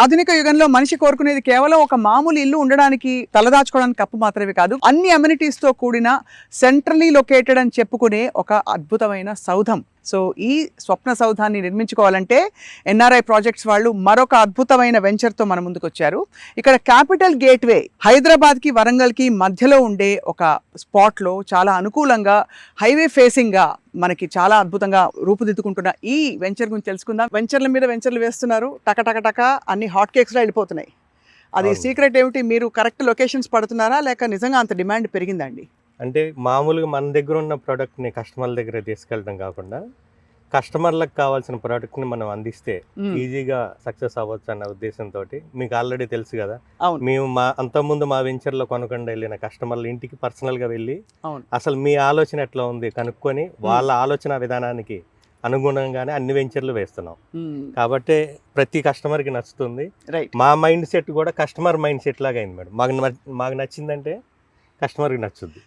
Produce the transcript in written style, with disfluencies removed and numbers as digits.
ఆధునిక యుగంలో మనిషి కోరుకునేది కేవలం ఒక మామూలు ఇల్లు ఉండడానికి తలదాచుకోవడానికి కప్పు మాత్రమే కాదు, అన్ని అమ్యూనిటీస్ తో కూడిన సెంట్రల్లీ లొకేటెడ్ అని చెప్పుకునే ఒక అద్భుతమైన సౌధం. సో ఈ స్వప్న సౌధాన్ని నిర్మించుకోవాలంటే ఎన్ఆర్ఐ ప్రాజెక్ట్స్ వాళ్ళు మరొక అద్భుతమైన వెంచర్తో మన ముందుకు వచ్చారు. ఇక్కడ క్యాపిటల్ గేట్వే హైదరాబాద్కి వరంగల్కి మధ్యలో ఉండే ఒక స్పాట్లో చాలా అనుకూలంగా హైవే ఫేసింగ్గా మనకి చాలా అద్భుతంగా రూపుదిద్దుకుంటున్న ఈ వెంచర్ గురించి తెలుసుకుందాం. వెంచర్ల మీద వెంచర్లు వేస్తున్నారు, టక అన్ని హాట్ కేక్స్లో వెళ్ళిపోతున్నాయి. అది సీక్రెట్ ఏమిటి? మీరు కరెక్ట్ లొకేషన్స్ పడుతున్నారా లేక నిజంగా అంత డిమాండ్ పెరిగిందండి? అంటే మామూలుగా మన దగ్గర ఉన్న ప్రోడక్ట్ని కస్టమర్ల దగ్గర తీసుకెళ్ళడం కాకుండా కస్టమర్లకు కావాల్సిన ప్రోడక్ట్ని మనం అందిస్తే ఈజీగా సక్సెస్ అవ్వచ్చు అన్న ఉద్దేశంతో మీకు ఆల్రెడీ తెలుసు కదా, మేము అంతకుముందు మా వెంచర్లో కొనకుండా వెళ్ళిన కస్టమర్ల ఇంటికి పర్సనల్గా వెళ్ళి అసలు మీ ఆలోచన ఎట్లా ఉంది కనుక్కొని వాళ్ళ ఆలోచన విధానానికి అనుగుణంగానే అన్ని వెంచర్లు వేస్తున్నాం. కాబట్టి ప్రతి కస్టమర్కి నచ్చుతుంది. మా మైండ్ సెట్ కూడా కస్టమర్ మైండ్ సెట్ లాగా అయింది మేడం. మాకు నచ్చిందంటే కస్టమర్కి నచ్చుద్ది.